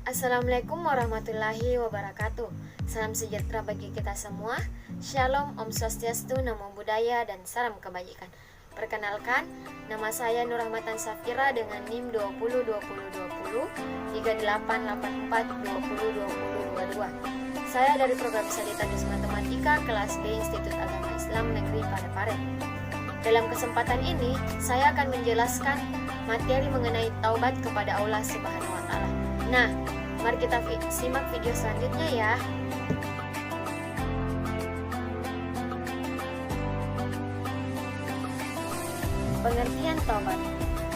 Assalamualaikum warahmatullahi wabarakatuh. Salam sejahtera bagi kita semua. Shalom, Om Swastiastu, Namo Buddhaya, dan salam kebajikan. Perkenalkan, nama saya Nur Rahmatan Safira dengan NIM 202020 3884202022. Saya dari program Salitanis Matematika kelas B Institut Agama Islam Negeri Parepare. Dalam kesempatan ini, saya akan menjelaskan materi mengenai taubat kepada Allah Subhanahu wa Ta'ala. Nah, mari kita simak video selanjutnya ya. Pengertian taubat.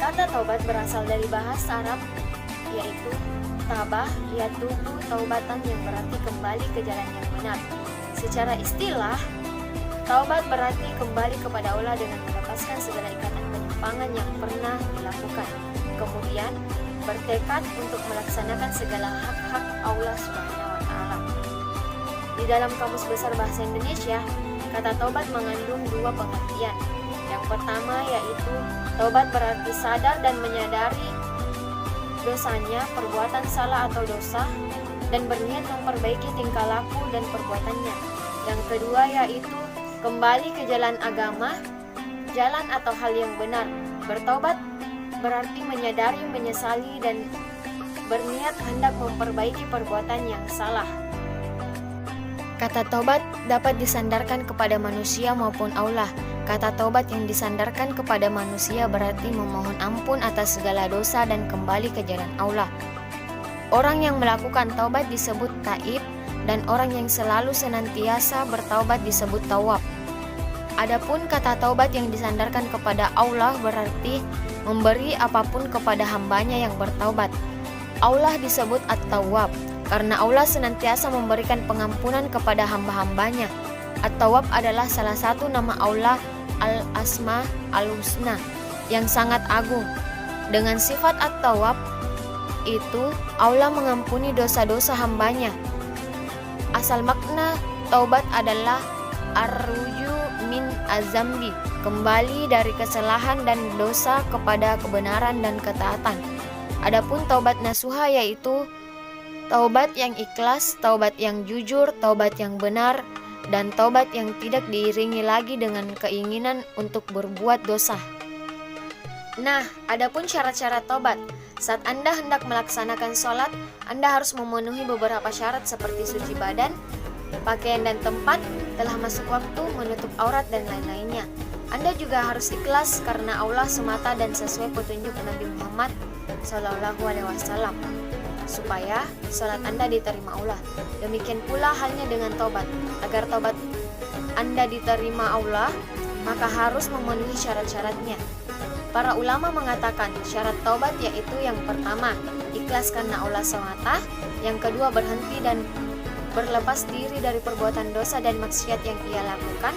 Kata taubat berasal dari bahasa Arab, yaitu tabah, yatubu taubatan, yang berarti kembali ke jalan yang benar. Secara istilah, taubat berarti kembali kepada Allah dengan melepaskan segala ikatan penyimpangan yang pernah dilakukan. Kemudian bertekad untuk melaksanakan segala hak-hak Allah Subhanahu wa Ta'ala. Di dalam Kamus Besar Bahasa Indonesia, kata taubat mengandung dua pengertian. Yang pertama yaitu taubat berarti sadar dan menyadari dosanya, perbuatan salah atau dosa, dan berniat memperbaiki tingkah laku dan perbuatannya. Yang kedua yaitu kembali ke jalan agama, jalan atau hal yang benar. Bertaubat berarti menyadari, menyesali, dan berniat hendak memperbaiki perbuatan yang salah. Kata taubat dapat disandarkan kepada manusia maupun Allah. Kata taubat yang disandarkan kepada manusia berarti memohon ampun atas segala dosa dan kembali ke jalan Allah. Orang yang melakukan taubat disebut taib, dan orang yang selalu senantiasa bertaubat disebut tawab. Adapun kata taubat yang disandarkan kepada Allah berarti memberi apapun kepada hambanya yang bertaubat. Allah disebut At-Tawwab karena Allah senantiasa memberikan pengampunan kepada hamba-hambanya. At-Tawwab adalah salah satu nama Allah Al-Asma Al-Husna yang sangat agung. Dengan sifat At-Tawwab itu, Allah mengampuni dosa-dosa hambanya. Asal makna taubat adalah ar-ruju min azambi, kembali dari kesalahan dan dosa kepada kebenaran dan ketaatan. Adapun taubat nasuha yaitu taubat yang ikhlas, taubat yang jujur, taubat yang benar, dan taubat yang tidak diiringi lagi dengan keinginan untuk berbuat dosa. Nah, adapun syarat-syarat taubat. Saat Anda hendak melaksanakan sholat, Anda harus memenuhi beberapa syarat seperti suci badan, pakaian dan tempat, telah masuk waktu, menutup aurat, dan lain-lainnya. Anda juga harus ikhlas karena Allah semata dan sesuai petunjuk Nabi Muhammad SAW, supaya sholat Anda diterima Allah. Demikian pula halnya dengan taubat. Agar taubat Anda diterima Allah, maka harus memenuhi syarat-syaratnya. Para ulama mengatakan syarat taubat yaitu yang pertama, ikhlas karena Allah semata, yang kedua berhenti dan berlepas diri dari perbuatan dosa dan maksiat yang ia lakukan,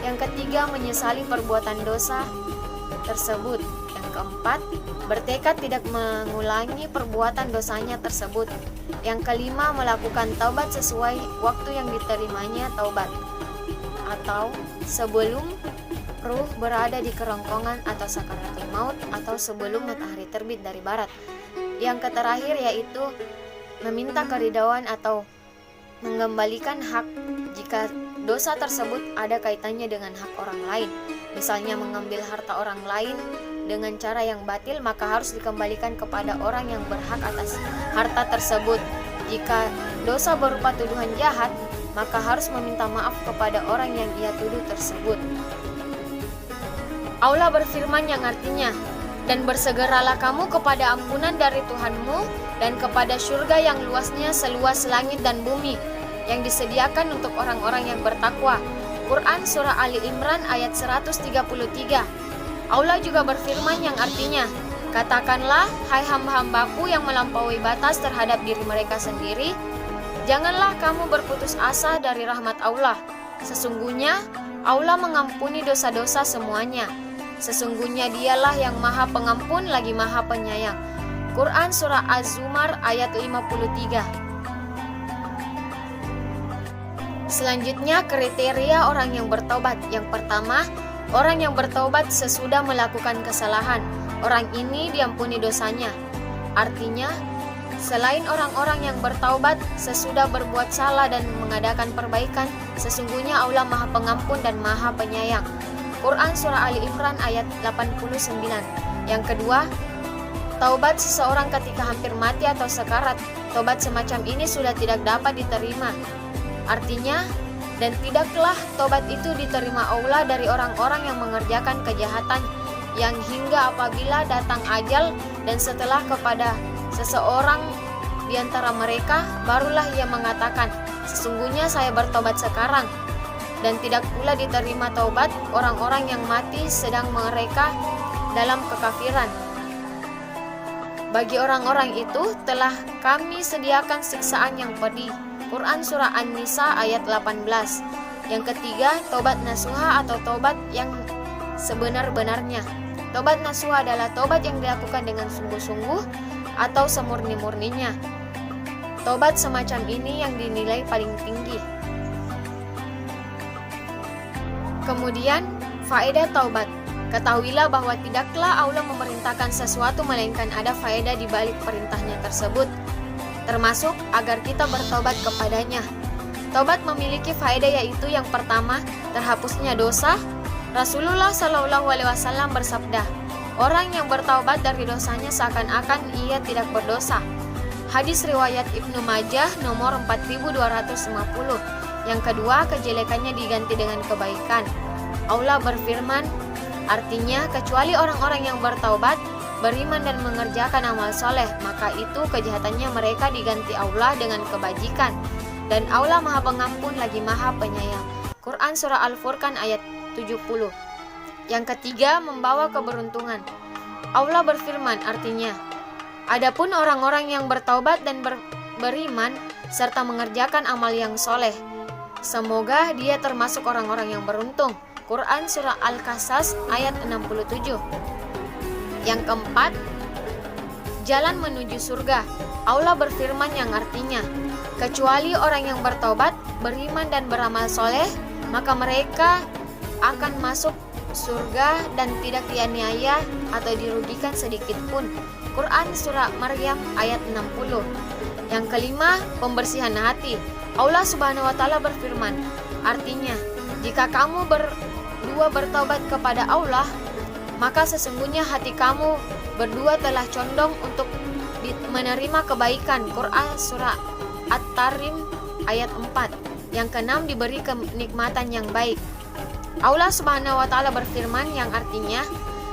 yang ketiga menyesali perbuatan dosa tersebut, yang keempat bertekad tidak mengulangi perbuatan dosanya tersebut, yang kelima melakukan taubat sesuai waktu yang diterimanya taubat, atau sebelum ruh berada di kerongkongan atau sakaratul maut, atau sebelum matahari terbit dari barat. Yang terakhir yaitu meminta keridhaan atau mengembalikan hak jika dosa tersebut ada kaitannya dengan hak orang lain. Misalnya mengambil harta orang lain dengan cara yang batil, maka harus dikembalikan kepada orang yang berhak atas harta tersebut. Jika dosa berupa tuduhan jahat, maka harus meminta maaf kepada orang yang ia tuduh tersebut. Allah berfirman yang artinya, dan bersegeralah kamu kepada ampunan dari Tuhanmu dan kepada surga yang luasnya seluas langit dan bumi, yang disediakan untuk orang-orang yang bertakwa. Quran Surah Ali Imran ayat 133. Allah juga berfirman yang artinya, katakanlah, hai hamba-hambaku yang melampaui batas terhadap diri mereka sendiri, janganlah kamu berputus asa dari rahmat Allah. Sesungguhnya Allah mengampuni dosa-dosa semuanya. Sesungguhnya dialah yang maha pengampun lagi maha penyayang. Quran Surah Az-Zumar ayat 53. Selanjutnya kriteria orang yang bertobat. Yang pertama, orang yang bertobat sesudah melakukan kesalahan. Orang ini diampuni dosanya. Artinya, Selain orang-orang yang bertaubat sesudah berbuat salah dan mengadakan perbaikan, sesungguhnya Allah Maha Pengampun dan Maha Penyayang. Quran Surah Ali Imran ayat 89. Yang kedua, taubat seseorang ketika hampir mati atau sekarat. Taubat semacam ini sudah tidak dapat diterima. Artinya, dan tidaklah taubat itu diterima Allah dari orang-orang yang mengerjakan kejahatan yang hingga apabila datang ajal dan setelah kepada seseorang di antara mereka, barulah ia mengatakan, sesungguhnya saya bertobat sekarang. Dan tidak pula diterima taubat orang-orang yang mati sedang mereka dalam kekafiran. Bagi orang-orang itu telah kami sediakan siksaan yang pedih. Quran Surah An-Nisa ayat 18. Yang ketiga, taubat nasuha atau taubat yang sebenar-benarnya. Taubat nasuha adalah taubat yang dilakukan dengan sungguh-sungguh atau semurni-murninya. Taubat semacam ini yang dinilai paling tinggi. Kemudian, faedah taubat. Ketahuilah bahwa tidaklah Allah memerintahkan sesuatu melainkan ada faedah di balik perintahnya tersebut, termasuk agar kita bertaubat kepadanya. Taubat memiliki faedah, yaitu yang pertama, terhapusnya dosa. Rasulullah SAW bersabda, orang yang bertaubat dari dosanya seakan-akan ia tidak berdosa. Hadis riwayat Ibnu Majah nomor 4250. Yang kedua, kejelekannya diganti dengan kebaikan. Allah berfirman, artinya kecuali orang-orang yang bertaubat, beriman dan mengerjakan amal soleh, maka itu kejahatannya mereka diganti Allah dengan kebajikan. Dan Allah Maha Pengampun lagi Maha Penyayang. Quran Surah Al-Furqan ayat 70. Yang ketiga, membawa keberuntungan. Allah berfirman, artinya, adapun orang-orang yang bertaubat dan beriman serta mengerjakan amal yang soleh, semoga dia termasuk orang-orang yang beruntung. Quran Surah Al-Qasas ayat 67. Yang keempat, jalan menuju surga. Allah berfirman yang artinya, kecuali orang yang bertaubat, beriman dan beramal soleh, maka mereka akan masuk surga dan tidak dianiaya atau dirugikan sedikit pun. Quran Surah Maryam ayat 60. Yang kelima, pembersihan hati. Allah Subhanahu wa Ta'ala berfirman, artinya, jika kamu berdua bertaubat kepada Allah, maka sesungguhnya hati kamu berdua telah condong untuk menerima kebaikan. Quran Surah At-Tarim ayat 4. Yang keenam, diberi kenikmatan yang baik. Allah Subhanahu wa Ta'ala berfirman yang artinya,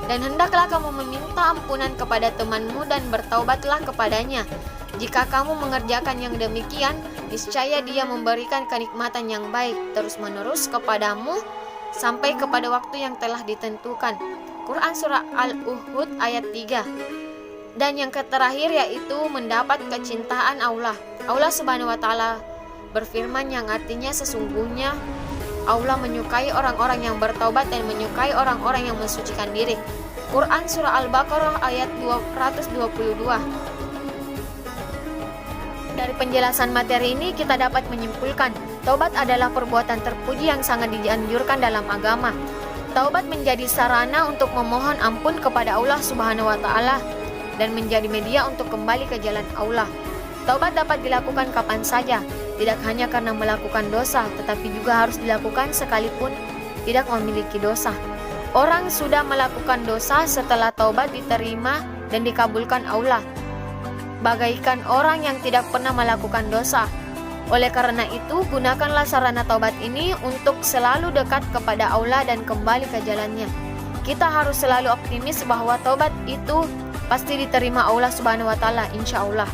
dan hendaklah kamu meminta ampunan kepada temanmu dan bertaubatlah kepadanya. Jika kamu mengerjakan yang demikian, niscaya dia memberikan kenikmatan yang baik terus-menerus kepadamu sampai kepada waktu yang telah ditentukan. Quran Surah Al-Uhud ayat 3. Dan yang terakhir yaitu mendapat kecintaan Allah. Allah Subhanahu wa Ta'ala berfirman yang artinya, sesungguhnya Allah menyukai orang-orang yang bertaubat dan menyukai orang-orang yang mensucikan diri. Quran Surah Al-Baqarah ayat 222. Dari penjelasan materi ini kita dapat menyimpulkan, taubat adalah perbuatan terpuji yang sangat dianjurkan dalam agama. Taubat menjadi sarana untuk memohon ampun kepada Allah Subhanahu wa Ta'ala dan menjadi media untuk kembali ke jalan Allah. Taubat dapat dilakukan kapan saja, tidak hanya karena melakukan dosa, tetapi juga harus dilakukan sekalipun tidak memiliki dosa. Orang sudah melakukan dosa setelah taubat diterima dan dikabulkan Allah, bagaikan orang yang tidak pernah melakukan dosa. Oleh karena itu, gunakanlah sarana taubat ini untuk selalu dekat kepada Allah dan kembali ke jalannya. Kita harus selalu optimis bahwa taubat itu pasti diterima Allah Subhanahu wa Ta'ala, insya Allah.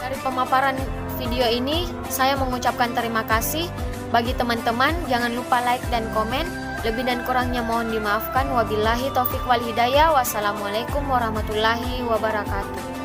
Dari pemaparan video ini, saya mengucapkan terima kasih. Bagi teman-teman, jangan lupa like dan komen. Lebih dan kurangnya mohon dimaafkan. Wabillahi taufik wal hidayah. Wassalamualaikum warahmatullahi wabarakatuh.